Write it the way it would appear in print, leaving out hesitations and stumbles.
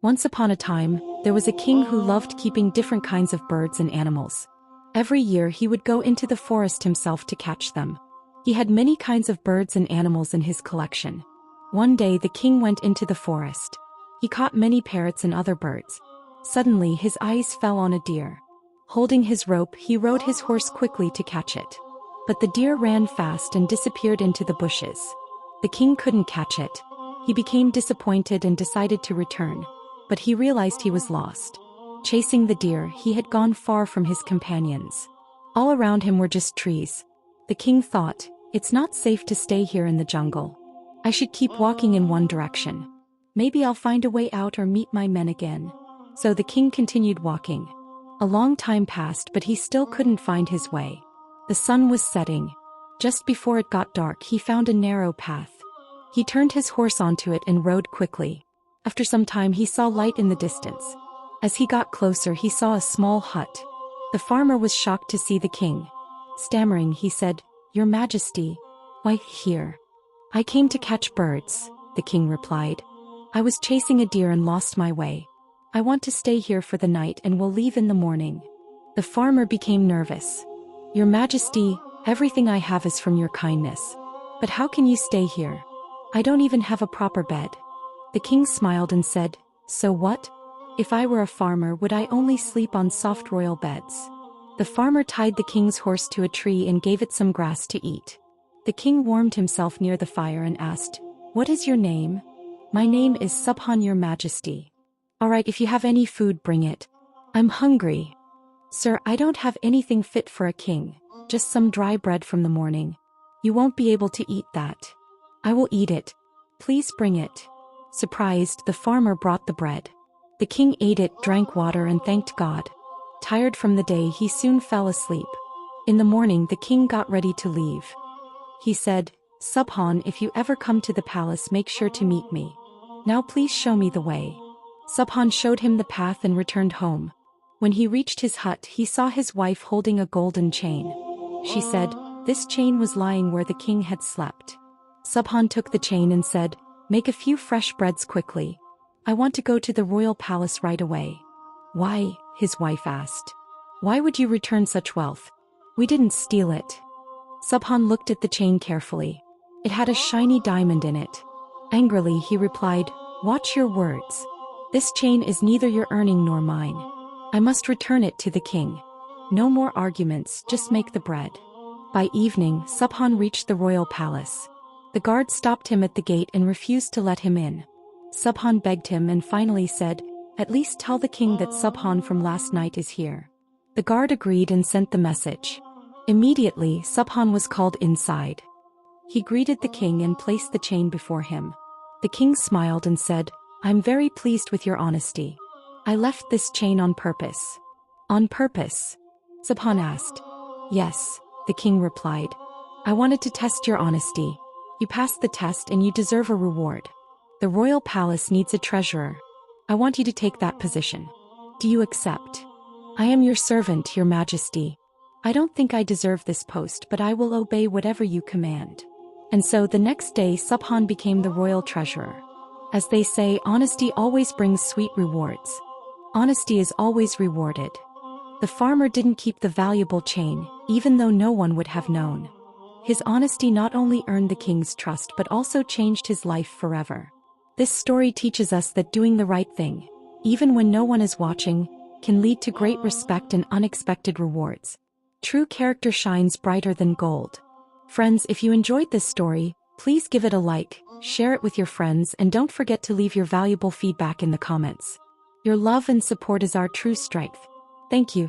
Once upon a time, there was a king who loved keeping different kinds of birds and animals. Every year he would go into the forest himself to catch them. He had many kinds of birds and animals in his collection. One day the king went into the forest. He caught many parrots and other birds. Suddenly his eyes fell on a deer. Holding his rope, he rode his horse quickly to catch it. But the deer ran fast and disappeared into the bushes. The king couldn't catch it. He became disappointed and decided to return. But he realized he was lost. Chasing the deer, he had gone far from his companions. All around him were just trees. The king thought, "It's not safe to stay here in the jungle. I should keep walking in one direction. Maybe I'll find a way out or meet my men again." So the king continued walking. A long time passed, but he still couldn't find his way. The sun was setting. Just before it got dark, he found a narrow path. He turned his horse onto it and rode quickly. After some time he saw light in the distance. As he got closer he saw a small hut. The farmer was shocked to see the king. Stammering, he said, "Your Majesty, why here?" "I came to catch birds," the king replied. "I was chasing a deer and lost my way. I want to stay here for the night and will leave in the morning." The farmer became nervous. "Your Majesty, everything I have is from your kindness. But how can you stay here? I don't even have a proper bed." The king smiled and said, "So what? If I were a farmer, would I only sleep on soft royal beds?" The farmer tied the king's horse to a tree and gave it some grass to eat. The king warmed himself near the fire and asked, "What is your name?" "My name is Subhan, your Majesty." "All right, if you have any food, bring it. I'm hungry." "Sir, I don't have anything fit for a king, just some dry bread from the morning. You won't be able to eat that." "I will eat it. Please bring it." Surprised, the farmer brought the bread. The king ate it, drank water, and thanked God. Tired from the day, he soon fell asleep. In the morning, the king got ready to leave. He said, "Subhan, if you ever come to the palace, make sure to meet me. Now please show me the way." Subhan showed him the path and returned home. When he reached his hut, he saw his wife holding a golden chain. She said, "This chain was lying where the king had slept." Subhan took the chain and said, "Make a few fresh breads quickly. I want to go to the royal palace right away." "Why?" his wife asked. "Why would you return such wealth? We didn't steal it." Subhan looked at the chain carefully. It had a shiny diamond in it. Angrily, he replied, "Watch your words. This chain is neither your earning nor mine. I must return it to the king. No more arguments, just make the bread." By evening, Subhan reached the royal palace. The guard stopped him at the gate and refused to let him in. Subhan begged him and finally said, "At least tell the king that Subhan from last night is here." The guard agreed and sent the message. Immediately, Subhan was called inside. He greeted the king and placed the chain before him. The king smiled and said, "I'm very pleased with your honesty. I left this chain on purpose." "On purpose?" Subhan asked. "Yes," the king replied. "I wanted to test your honesty. You passed the test and you deserve a reward. The royal palace needs a treasurer. I want you to take that position. Do you accept?" "I am your servant, your Majesty. I don't think I deserve this post, but I will obey whatever you command." And so the next day Subhan became the royal treasurer. As they say, honesty always brings sweet rewards. Honesty is always rewarded. The farmer didn't keep the valuable chain, even though no one would have known. His honesty not only earned the king's trust but also changed his life forever. This story teaches us that doing the right thing, even when no one is watching, can lead to great respect and unexpected rewards. True character shines brighter than gold. Friends, if you enjoyed this story, please give it a like, share it with your friends, and don't forget to leave your valuable feedback in the comments. Your love and support is our true strength. Thank you.